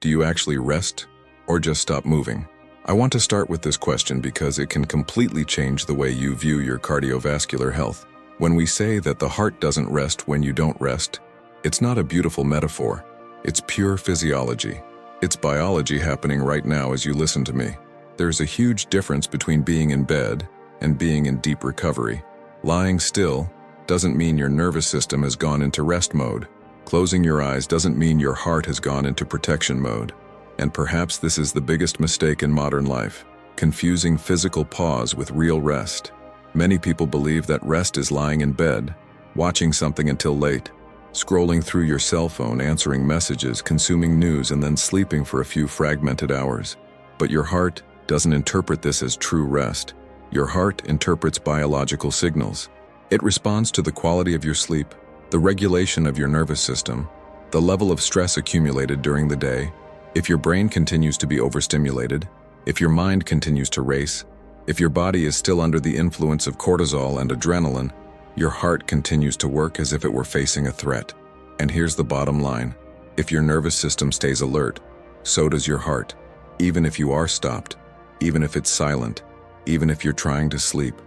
Do you actually rest or just stop moving? I want to start with this question because it can completely change the way you view your cardiovascular health. When we say that the heart doesn't rest when you don't rest, it's not a beautiful metaphor. It's pure physiology. It's biology happening right now as you listen to me. There's a huge difference between being in bed and being in deep recovery. Lying still doesn't mean your nervous system has gone into rest mode. Closing your eyes doesn't mean your heart has gone into protection mode. And perhaps this is the biggest mistake in modern life, confusing physical pause with real rest. Many people believe that rest is lying in bed, watching something until late, scrolling through your cell phone, answering messages, consuming news, and then sleeping for a few fragmented hours. But your heart doesn't interpret this as true rest. Your heart interprets biological signals. It responds to the quality of your sleep, the regulation of your nervous system, the level of stress accumulated during the day. If your brain continues to be overstimulated, if your mind continues to race, if your body is still under the influence of cortisol and adrenaline, your heart continues to work as if it were facing a threat. And here's the bottom line. If your nervous system stays alert, so does your heart, even if you are stopped, even if it's silent, even if you're trying to sleep.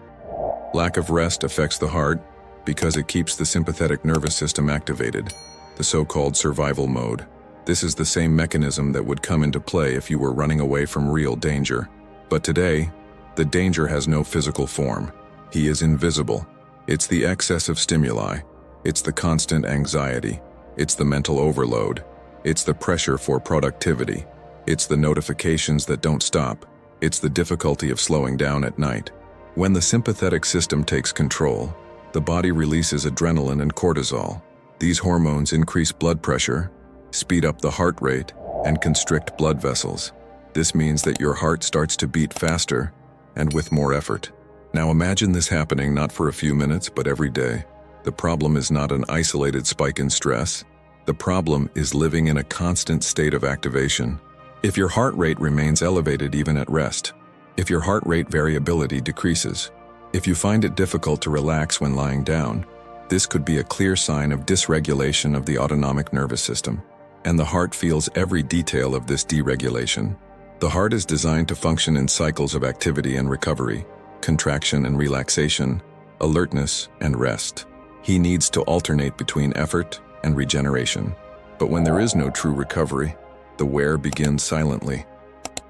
Lack of rest affects the heart because it keeps the sympathetic nervous system activated, the so-called survival mode. This is the same mechanism that would come into play if you were running away from real danger. But today, the danger has no physical form. He is invisible. It's the excess of stimuli. It's the constant anxiety. It's the mental overload. It's the pressure for productivity. It's the notifications that don't stop. It's the difficulty of slowing down at night. When the sympathetic system takes control, the body releases adrenaline and cortisol. These hormones increase blood pressure, speed up the heart rate, and constrict blood vessels. This means that your heart starts to beat faster and with more effort. Now imagine this happening not for a few minutes, but every day. The problem is not an isolated spike in stress. The problem is living in a constant state of activation. If your heart rate remains elevated even at rest, if your heart rate variability decreases, if you find it difficult to relax when lying down, this could be a clear sign of dysregulation of the autonomic nervous system. And the heart feels every detail of this deregulation. The heart is designed to function in cycles of activity and recovery, contraction and relaxation, alertness and rest. He needs to alternate between effort and regeneration. But when there is no true recovery, the wear begins silently.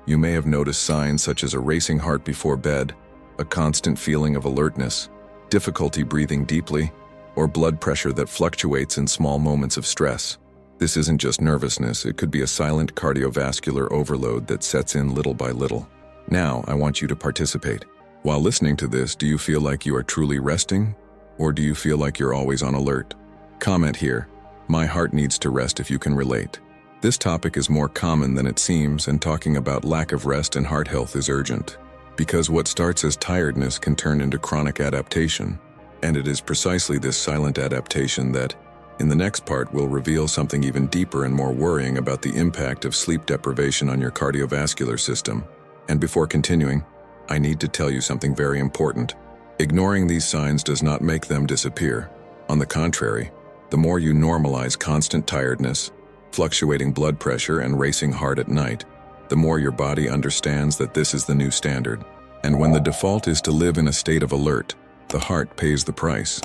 You may have noticed signs such as a racing heart before bed, a constant feeling of alertness, difficulty breathing deeply, or blood pressure that fluctuates in small moments of stress. This isn't just nervousness, it could be a silent cardiovascular overload that sets in little by little. Now, I want you to participate. While listening to this, do you feel like you are truly resting? Or do you feel like you're always on alert? Comment here. My heart needs to rest if you can relate. This topic is more common than it seems, and talking about lack of rest and heart health is urgent. Because what starts as tiredness can turn into chronic adaptation. And it is precisely this silent adaptation that, in the next part, will reveal something even deeper and more worrying about the impact of sleep deprivation on your cardiovascular system. And before continuing, I need to tell you something very important. Ignoring these signs does not make them disappear. On the contrary, the more you normalize constant tiredness, fluctuating blood pressure, and racing heart at night, the more your body understands that this is the new standard. And when the default is to live in a state of alert, the heart pays the price.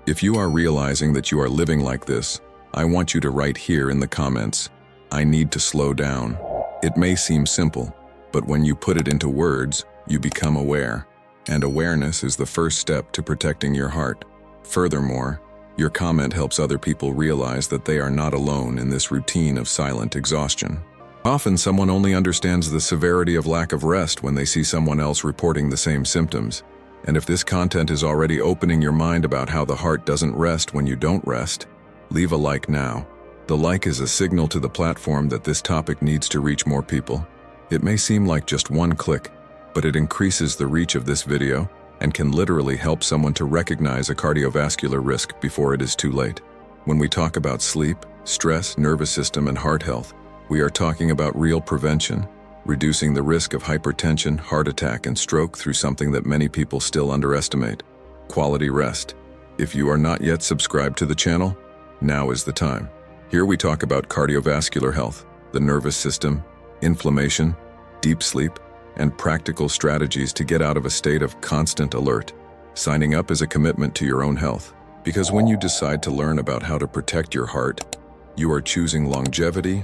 If you are realizing that you are living like this, I want you to write here in the comments, I need to slow down. It may seem simple, but when you put it into words, you become aware. And awareness is the first step to protecting your heart. Furthermore, your comment helps other people realize that they are not alone in this routine of silent exhaustion. Often someone only understands the severity of lack of rest when they see someone else reporting the same symptoms. And if this content is already opening your mind about how the heart doesn't rest when you don't rest, leave a like now. The like is a signal to the platform that this topic needs to reach more people. It may seem like just one click, but it increases the reach of this video and can literally help someone to recognize a cardiovascular risk before it is too late. When we talk about sleep, stress, nervous system, and heart health, we are talking about real prevention, reducing the risk of hypertension, heart attack, and stroke through something that many people still underestimate: quality rest. If you are not yet subscribed to the channel, now is the time. Here we talk about cardiovascular health, the nervous system, inflammation, deep sleep, and practical strategies to get out of a state of constant alert. Signing up is a commitment to your own health, because when you decide to learn about how to protect your heart, you are choosing longevity,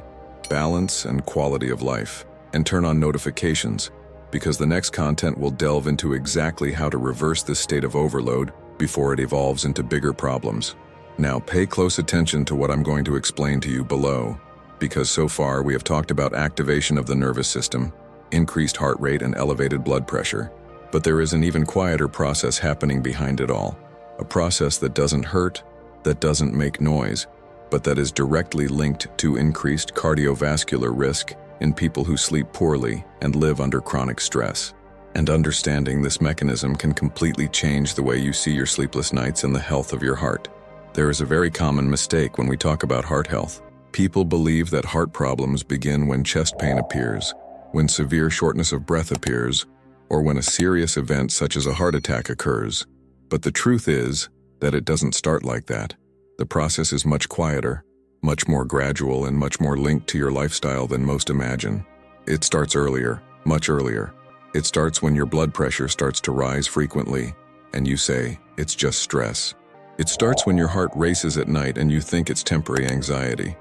balance, and quality of life. And turn on notifications, because the next content will delve into exactly how to reverse this state of overload before it evolves into bigger problems. Now pay close attention to what I'm going to explain to you below, because so far we have talked about activation of the nervous system, increased heart rate, and elevated blood pressure. But there is an even quieter process happening behind it all, a process that doesn't hurt, that doesn't make noise, but that is directly linked to increased cardiovascular risk in people who sleep poorly and live under chronic stress. And understanding this mechanism can completely change the way you see your sleepless nights and the health of your heart. There is a very common mistake when we talk about heart health. People believe that heart problems begin when chest pain appears, when severe shortness of breath appears, or when a serious event such as a heart attack occurs. But the truth is that it doesn't start like that. The process is much quieter, much more gradual, and much more linked to your lifestyle than most imagine. It starts earlier, much earlier. It starts when your blood pressure starts to rise frequently, and you say, it's just stress. It starts when your heart races at night and you think it's temporary anxiety.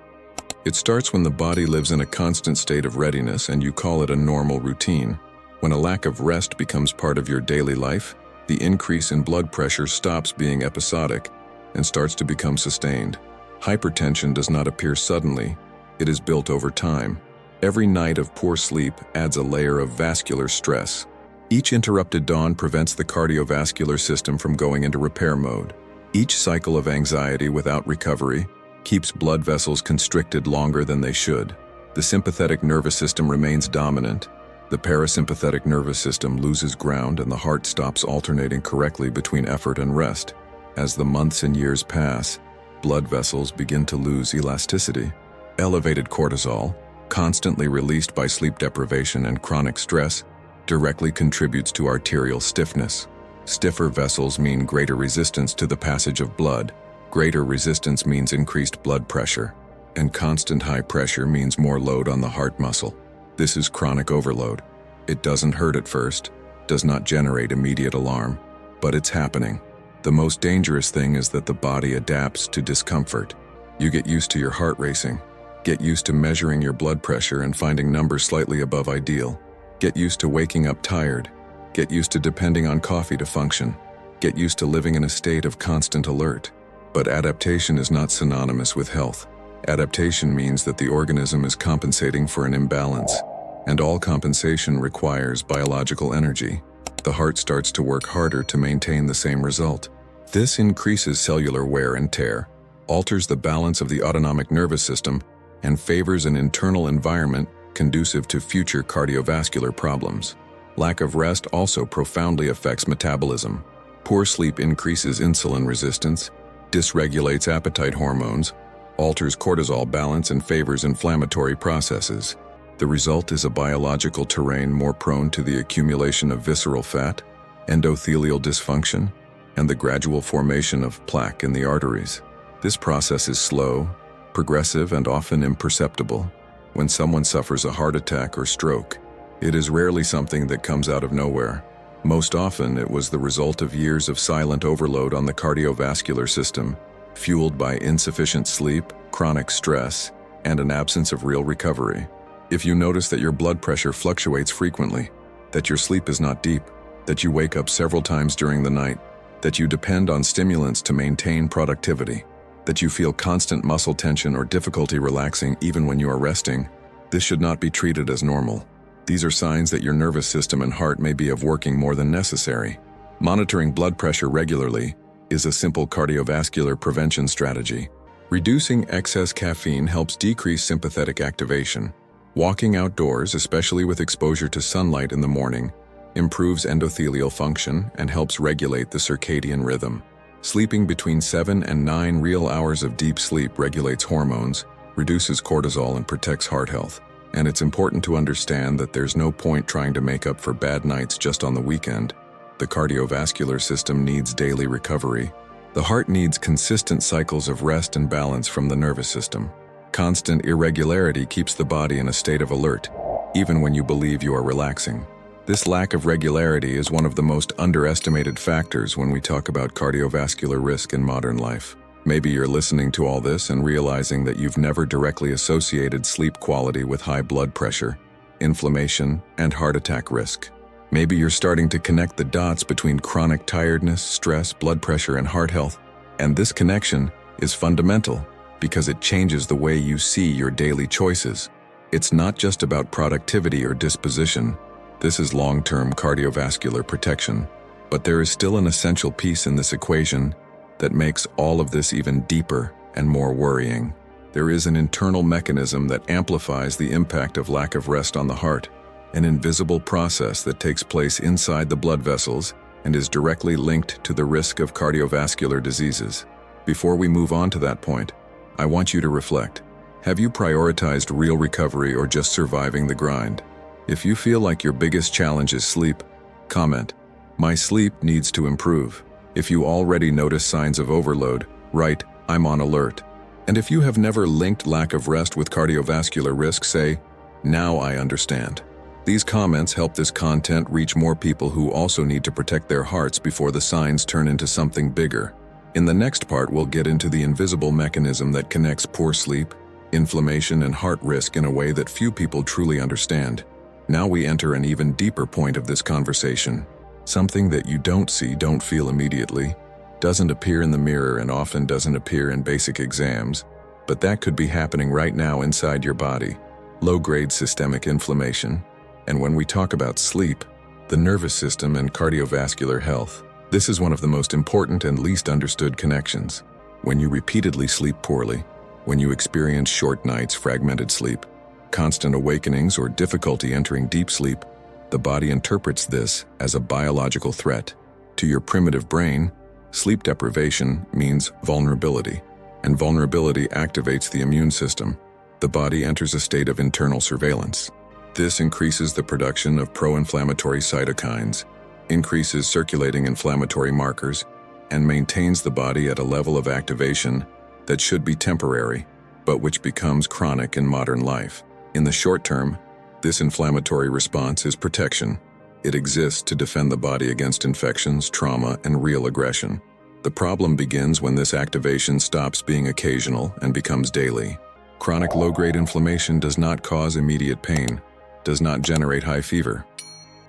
It starts when the body lives in a constant state of readiness and you call it a normal routine. When a lack of rest becomes part of your daily life, the increase in blood pressure stops being episodic and starts to become sustained. Hypertension does not appear suddenly, it is built over time. Every night of poor sleep adds a layer of vascular stress. Each interrupted dawn prevents the cardiovascular system from going into repair mode. Each cycle of anxiety without recovery keeps blood vessels constricted longer than they should. The sympathetic nervous system remains dominant. The parasympathetic nervous system loses ground and the heart stops alternating correctly between effort and rest. As the months and years pass, blood vessels begin to lose elasticity. Elevated cortisol, constantly released by sleep deprivation and chronic stress, directly contributes to arterial stiffness. Stiffer vessels mean greater resistance to the passage of blood. Greater resistance means increased blood pressure. And constant high pressure means more load on the heart muscle. This is chronic overload. It doesn't hurt at first, does not generate immediate alarm, but it's happening. The most dangerous thing is that the body adapts to discomfort. You get used to your heart racing. Get used to measuring your blood pressure and finding numbers slightly above ideal. Get used to waking up tired. Get used to depending on coffee to function. Get used to living in a state of constant alert. But adaptation is not synonymous with health. Adaptation means that the organism is compensating for an imbalance, and all compensation requires biological energy. The heart starts to work harder to maintain the same result. This increases cellular wear and tear, alters the balance of the autonomic nervous system, and favors an internal environment conducive to future cardiovascular problems. Lack of rest also profoundly affects metabolism. Poor sleep increases insulin resistance, dysregulates appetite hormones, alters cortisol balance, and favors inflammatory processes. The result is a biological terrain more prone to the accumulation of visceral fat, endothelial dysfunction, and the gradual formation of plaque in the arteries. This process is slow, progressive, and often imperceptible. When someone suffers a heart attack or stroke, it is rarely something that comes out of nowhere. Most often, it was the result of years of silent overload on the cardiovascular system, fueled by insufficient sleep, chronic stress, and an absence of real recovery. If you notice that your blood pressure fluctuates frequently, that your sleep is not deep, that you wake up several times during the night, that you depend on stimulants to maintain productivity, that you feel constant muscle tension or difficulty relaxing even when you are resting, this should not be treated as normal. These are signs that your nervous system and heart may be working more than necessary. Monitoring blood pressure regularly is a simple cardiovascular prevention strategy. Reducing excess caffeine helps decrease sympathetic activation. Walking outdoors, especially with exposure to sunlight in the morning, improves endothelial function and helps regulate the circadian rhythm. Sleeping between 7 and 9 real hours of deep sleep regulates hormones, reduces cortisol, and protects heart health. And it's important to understand that there's no point trying to make up for bad nights just on the weekend. The cardiovascular system needs daily recovery. The heart needs consistent cycles of rest and balance from the nervous system. Constant irregularity keeps the body in a state of alert, even when you believe you are relaxing. This lack of regularity is one of the most underestimated factors when we talk about cardiovascular risk in modern life. Maybe you're listening to all this and realizing that you've never directly associated sleep quality with high blood pressure, inflammation, and heart attack risk. Maybe you're starting to connect the dots between chronic tiredness, stress, blood pressure, and heart health. And this connection is fundamental because it changes the way you see your daily choices. It's not just about productivity or disposition. This is long-term cardiovascular protection. But there is still an essential piece in this equation that makes all of this even deeper and more worrying. There is an internal mechanism that amplifies the impact of lack of rest on the heart, an invisible process that takes place inside the blood vessels and is directly linked to the risk of cardiovascular diseases. Before we move on to that point, I want you to reflect. Have you prioritized real recovery or just surviving the grind? If you feel like your biggest challenge is sleep, comment, "My sleep needs to improve." If you already notice signs of overload, write, "I'm on alert." And if you have never linked lack of rest with cardiovascular risk, say, "Now I understand." These comments help this content reach more people who also need to protect their hearts before the signs turn into something bigger. In the next part, we'll get into the invisible mechanism that connects poor sleep, inflammation, and heart risk in a way that few people truly understand. Now we enter an even deeper point of this conversation. Something that you don't see, don't feel immediately, doesn't appear in the mirror, and often doesn't appear in basic exams, but that could be happening right now inside your body. Low-grade systemic inflammation. And when we talk about sleep, the nervous system, and cardiovascular health, this is one of the most important and least understood connections. When you repeatedly sleep poorly, when you experience short nights, fragmented sleep, constant awakenings, or difficulty entering deep sleep, the body interprets this as a biological threat. To your primitive brain, sleep deprivation means vulnerability, and vulnerability activates the immune system. The body enters a state of internal surveillance. This increases the production of pro-inflammatory cytokines, increases circulating inflammatory markers, and maintains the body at a level of activation that should be temporary, but which becomes chronic in modern life. In the short term, this inflammatory response is protection. It exists to defend the body against infections, trauma, and real aggression. The problem begins when this activation stops being occasional and becomes daily. Chronic low-grade inflammation does not cause immediate pain, does not generate high fever.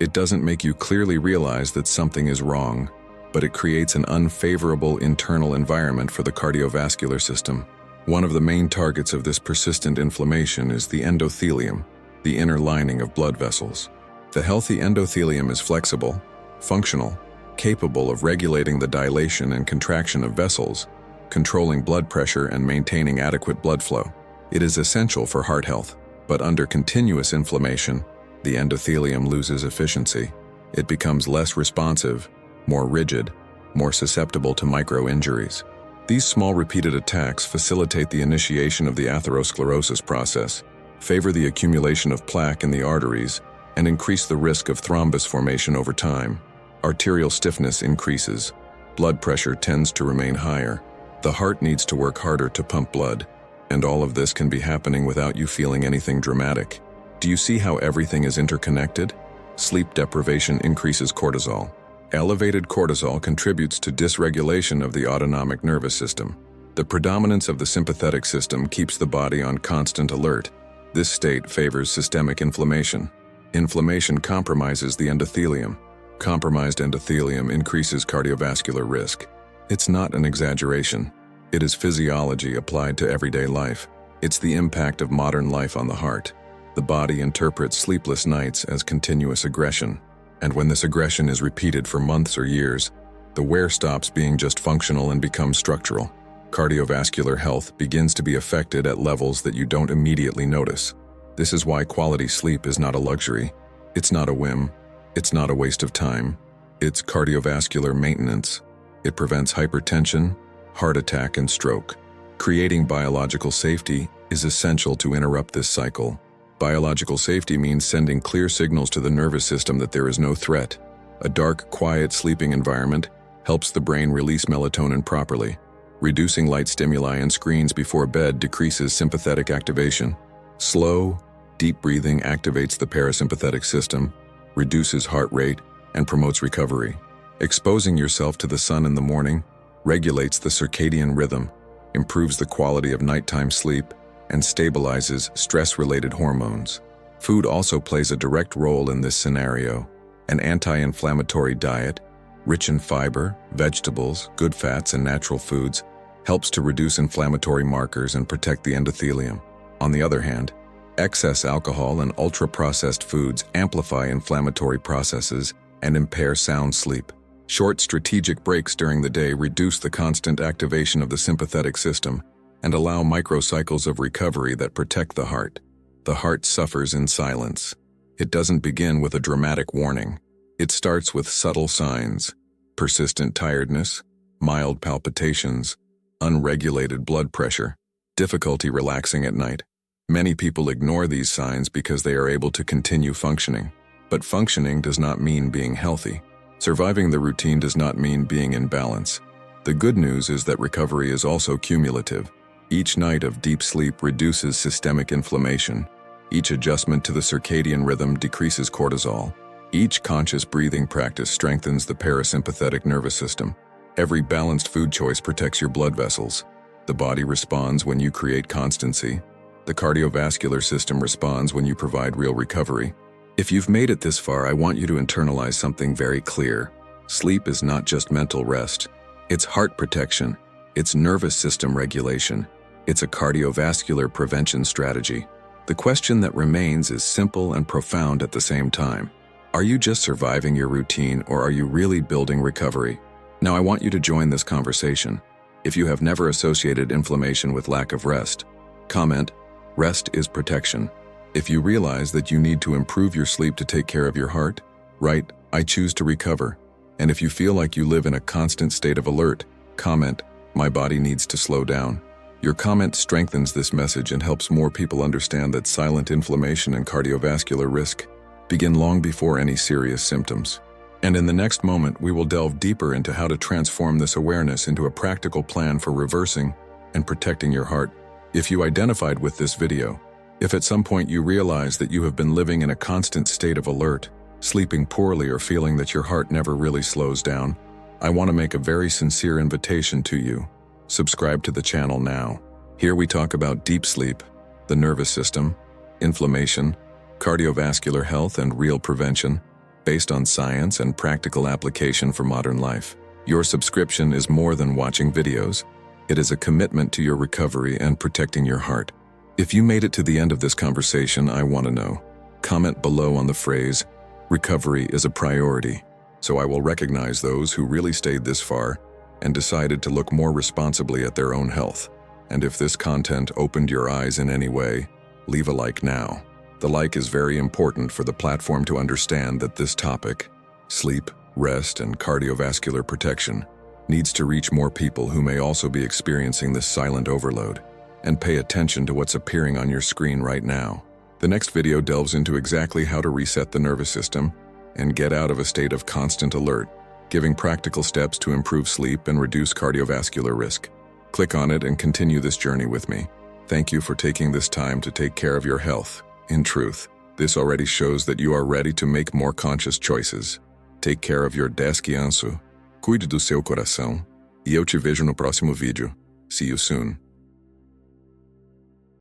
It doesn't make you clearly realize that something is wrong, but it creates an unfavorable internal environment for the cardiovascular system. One of the main targets of this persistent inflammation is the endothelium, the inner lining of blood vessels. The healthy endothelium is flexible, functional, capable of regulating the dilation and contraction of vessels, controlling blood pressure, and maintaining adequate blood flow. It is essential for heart health, but under continuous inflammation, the endothelium loses efficiency. It becomes less responsive, more rigid, more susceptible to micro-injuries. These small repeated attacks facilitate the initiation of the atherosclerosis process, favor the accumulation of plaque in the arteries, and increase the risk of thrombus formation over time. Arterial stiffness increases. Blood pressure tends to remain higher. The heart needs to work harder to pump blood, and all of this can be happening without you feeling anything dramatic. Do you see how everything is interconnected? Sleep deprivation increases cortisol. Elevated cortisol contributes to dysregulation of the autonomic nervous system. The predominance of the sympathetic system keeps the body on constant alert. This state favors systemic inflammation. Inflammation compromises the endothelium. Compromised endothelium increases cardiovascular risk. It's not an exaggeration. It is physiology applied to everyday life. It's the impact of modern life on the heart. The body interprets sleepless nights as continuous aggression. And when this aggression is repeated for months or years, the wear stops being just functional and becomes structural. Cardiovascular health begins to be affected at levels that you don't immediately notice. This is why quality sleep is not a luxury. It's not a whim. It's not a waste of time. It's cardiovascular maintenance. It prevents hypertension, heart attack, and stroke. Creating biological safety is essential to interrupt this cycle. Biological safety means sending clear signals to the nervous system that there is no threat. A dark, quiet sleeping environment helps the brain release melatonin properly, Reducing light stimuli and screens before bed decreases sympathetic activation. Slow, deep breathing activates the parasympathetic system, reduces heart rate, and promotes recovery. Exposing yourself to the sun in the morning regulates the circadian rhythm, improves the quality of nighttime sleep, and stabilizes stress-related hormones. Food also plays a direct role in this scenario. An anti-inflammatory diet, rich in fiber, vegetables, good fats, and natural foods, helps to reduce inflammatory markers and protect the endothelium. On the other hand, excess alcohol and ultra-processed foods amplify inflammatory processes and impair sound sleep. Short strategic breaks during the day reduce the constant activation of the sympathetic system and allow microcycles of recovery that protect the heart. The heart suffers in silence. It doesn't begin with a dramatic warning. It starts with subtle signs: persistent tiredness, mild palpitations, unregulated blood pressure, difficulty relaxing at night. Many people ignore these signs because they are able to continue functioning. But functioning does not mean being healthy. Surviving the routine does not mean being in balance. The good news is that recovery is also cumulative. Each night of deep sleep reduces systemic inflammation. Each adjustment to the circadian rhythm decreases cortisol. Each conscious breathing practice strengthens the parasympathetic nervous system. Every balanced food choice protects your blood vessels. The body responds when you create constancy. The cardiovascular system responds when you provide real recovery. If you've made it this far, I want you to internalize something very clear. Sleep is not just mental rest. It's heart protection. It's nervous system regulation. It's a cardiovascular prevention strategy. The question that remains is simple and profound at the same time. Are you just surviving your routine, or are you really building recovery? Now I want you to join this conversation. If you have never associated inflammation with lack of rest, comment, "Rest is protection." If you realize that you need to improve your sleep to take care of your heart, write, "I choose to recover." And if you feel like you live in a constant state of alert, comment, "My body needs to slow down." Your comment strengthens this message and helps more people understand that silent inflammation and cardiovascular risk begin long before any serious symptoms. And in the next moment, we will delve deeper into how to transform this awareness into a practical plan for reversing and protecting your heart. If you identified with this video, if at some point you realize that you have been living in a constant state of alert, sleeping poorly, or feeling that your heart never really slows down, I want to make a very sincere invitation to you. Subscribe to the channel now. Here we talk about deep sleep, the nervous system, inflammation, cardiovascular health, and real prevention, based on science and practical application for modern life. Your subscription is more than watching videos. It is a commitment to your recovery and protecting your heart. If you made it to the end of this conversation, I want to know. Comment below on the phrase, "Recovery is a priority," so I will recognize those who really stayed this far and decided to look more responsibly at their own health. And if this content opened your eyes in any way, leave a like now. The like is very important for the platform to understand that this topic, sleep, rest, and cardiovascular protection, needs to reach more people who may also be experiencing this silent overload. And pay attention to what's appearing on your screen right now. The next video delves into exactly how to reset the nervous system and get out of a state of constant alert, giving practical steps to improve sleep and reduce cardiovascular risk. Click on it and continue this journey with me. Thank you for taking this time to take care of your health. In truth, this already shows that you are ready to make more conscious choices. Take care of your descanso, cuide do seu coração, e eu te vejo no próximo vídeo. See you soon.